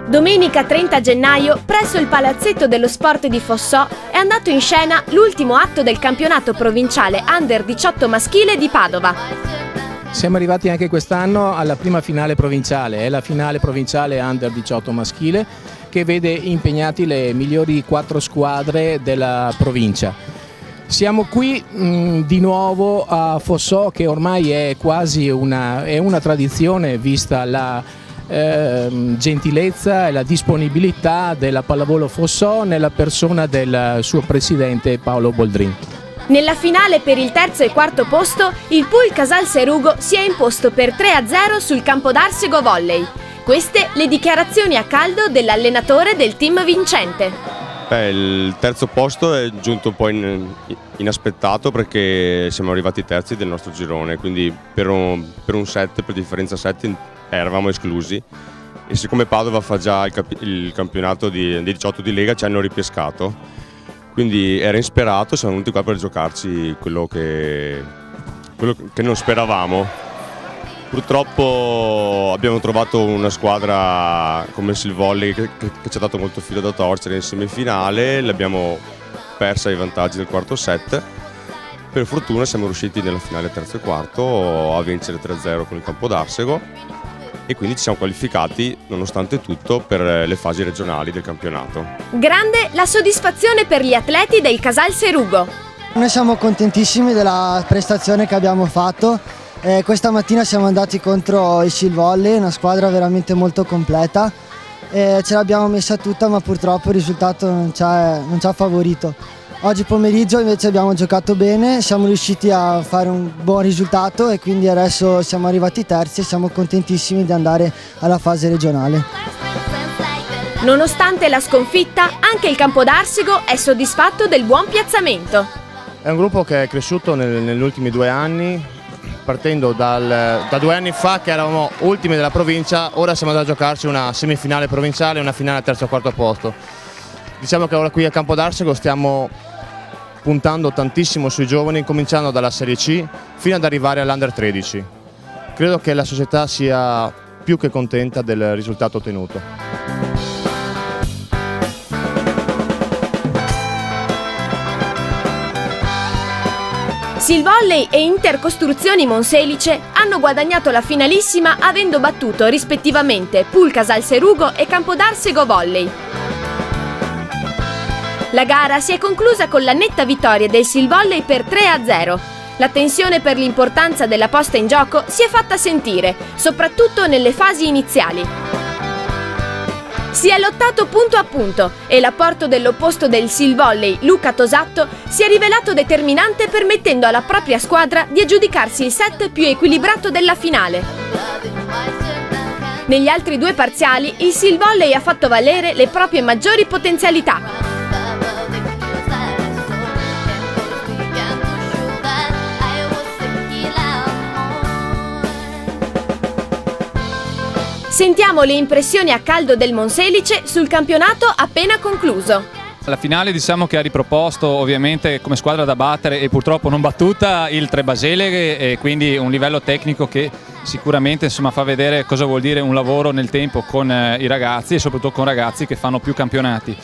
Domenica 30 gennaio, presso il Palazzetto dello Sport di Fossò, è andato in scena l'ultimo atto del campionato provinciale Under 18 maschile di Padova. Siamo arrivati anche quest'anno alla prima finale provinciale, è la finale provinciale Under 18 maschile che vede impegnati le migliori 4 squadre della provincia. Siamo qui di nuovo a Fossò, che ormai è quasi una tradizione vista la gentilezza e la disponibilità della Pallavolo Fossò nella persona del suo presidente Paolo Boldrin. Nella finale per il terzo e quarto posto, il Pool Casal Serugo si è imposto per 3-0 sul Campodarsego Volley. Queste le dichiarazioni a caldo dell'allenatore del team vincente. Il terzo posto è giunto un po' inaspettato perché siamo arrivati terzi del nostro girone, quindi per un set, per differenza set, eravamo esclusi, e siccome Padova fa già il campionato di 18 di Lega ci hanno ripescato, quindi era insperato, siamo venuti qua per giocarci quello che non speravamo. Purtroppo abbiamo trovato una squadra come il Silvolley che ci ha dato molto filo da torcere in semifinale, l'abbiamo persa ai vantaggi del quarto set. Per fortuna siamo riusciti nella finale terzo e quarto a vincere 3-0 con il Campodarsego e quindi ci siamo qualificati nonostante tutto per le fasi regionali del campionato. Grande la soddisfazione per gli atleti del Casal Serugo. Noi siamo contentissimi della prestazione che abbiamo fatto. Questa mattina siamo andati contro il Silvolley, una squadra veramente molto completa. Ce l'abbiamo messa tutta, ma purtroppo il risultato non ci ha favorito. Oggi pomeriggio invece abbiamo giocato bene, siamo riusciti a fare un buon risultato e quindi adesso siamo arrivati terzi e siamo contentissimi di andare alla fase regionale. Nonostante la sconfitta, anche il Campodarsego è soddisfatto del buon piazzamento. È un gruppo che è cresciuto negli ultimi 2 anni, partendo da 2 anni fa che eravamo ultimi della provincia, ora siamo andati a giocarci una semifinale provinciale e una finale al terzo e quarto posto. Diciamo che ora qui a Campodarsego stiamo puntando tantissimo sui giovani, cominciando dalla Serie C fino ad arrivare all'Under 13. Credo che la società sia più che contenta del risultato ottenuto. Silvolley e Intercostruzioni Monselice hanno guadagnato la finalissima avendo battuto rispettivamente Pool Casal Serugo e Campodarsego Volley. La gara si è conclusa con la netta vittoria del Silvolley per 3-0. La tensione per l'importanza della posta in gioco si è fatta sentire, soprattutto nelle fasi iniziali. Si è lottato punto a punto e l'apporto dell'opposto del Silvolley, Luca Tosatto, si è rivelato determinante, permettendo alla propria squadra di aggiudicarsi il set più equilibrato della finale. Negli altri 2 parziali il Silvolley ha fatto valere le proprie maggiori potenzialità. Sentiamo le impressioni a caldo del Monselice sul campionato appena concluso. La finale diciamo che ha riproposto ovviamente come squadra da battere e purtroppo non battuta il Trebasele, e quindi un livello tecnico che sicuramente fa vedere cosa vuol dire un lavoro nel tempo con i ragazzi e soprattutto con ragazzi che fanno più campionati.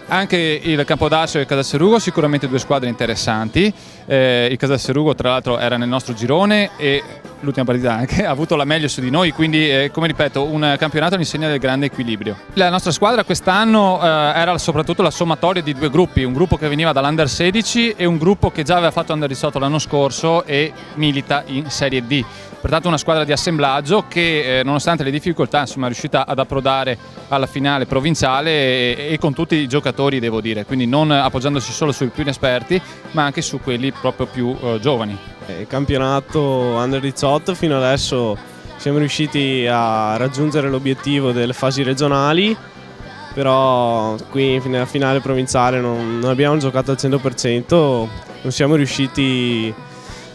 Anche il Campodarsego e il Casal Serugo sicuramente 2 squadre interessanti. Il Casal Serugo tra l'altro era nel nostro girone e l'ultima partita anche ha avuto la meglio su di noi, quindi come ripeto un campionato all'insegna del grande equilibrio. La nostra squadra quest'anno era soprattutto la sommatoria di 2 gruppi, un gruppo che veniva dall'Under 16 e un gruppo che già aveva fatto Under 18 l'anno scorso e milita in Serie D. Pertanto una squadra di assemblaggio che nonostante le difficoltà è riuscita ad approdare alla finale provinciale e con tutti i giocatori, devo dire, quindi non appoggiandosi solo sui più inesperti ma anche su quelli proprio più giovani. Il campionato Under 18 fino adesso siamo riusciti a raggiungere l'obiettivo delle fasi regionali, però qui nella finale provinciale non abbiamo giocato al 100%, non siamo riusciti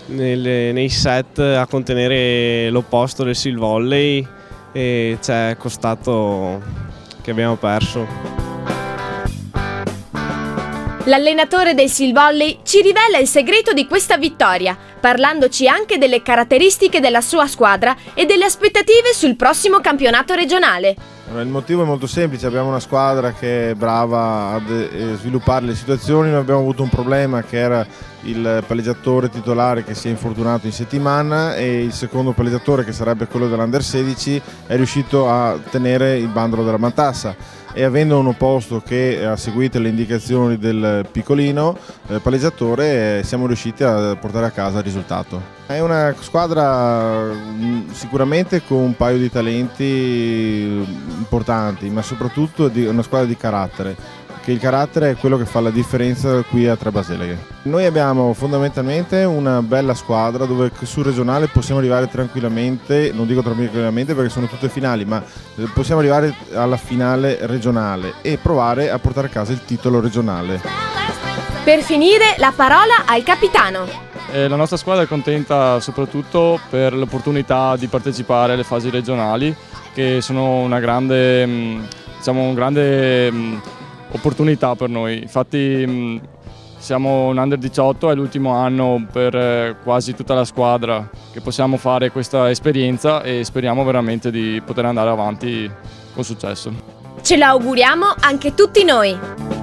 nei set a contenere l'opposto del Silvolley e ci è costato che abbiamo perso. L'allenatore del Sil Volley ci rivela il segreto di questa vittoria, parlandoci anche delle caratteristiche della sua squadra e delle aspettative sul prossimo campionato regionale. Il motivo è molto semplice, abbiamo una squadra che è brava a sviluppare le situazioni, noi abbiamo avuto un problema che era il palleggiatore titolare che si è infortunato in settimana e il secondo palleggiatore, che sarebbe quello dell'Under 16, è riuscito a tenere il bandolo della Matassa, e avendo un opposto che ha seguito le indicazioni del piccolino palleggiatore siamo riusciti a portare a casa il risultato. È una squadra sicuramente con un paio di talenti importanti, ma soprattutto una squadra di carattere, che il carattere è quello che fa la differenza qui a Tre Baseleghe. Noi abbiamo fondamentalmente una bella squadra dove sul regionale possiamo arrivare tranquillamente, non dico tranquillamente perché sono tutte finali, ma possiamo arrivare alla finale regionale e provare a portare a casa il titolo regionale. Per finire, la parola al capitano. La nostra squadra è contenta soprattutto per l'opportunità di partecipare alle fasi regionali, che sono una grande opportunità per noi. Infatti siamo un Under 18, è l'ultimo anno per quasi tutta la squadra che possiamo fare questa esperienza e speriamo veramente di poter andare avanti con successo. Ce lo auguriamo anche tutti noi!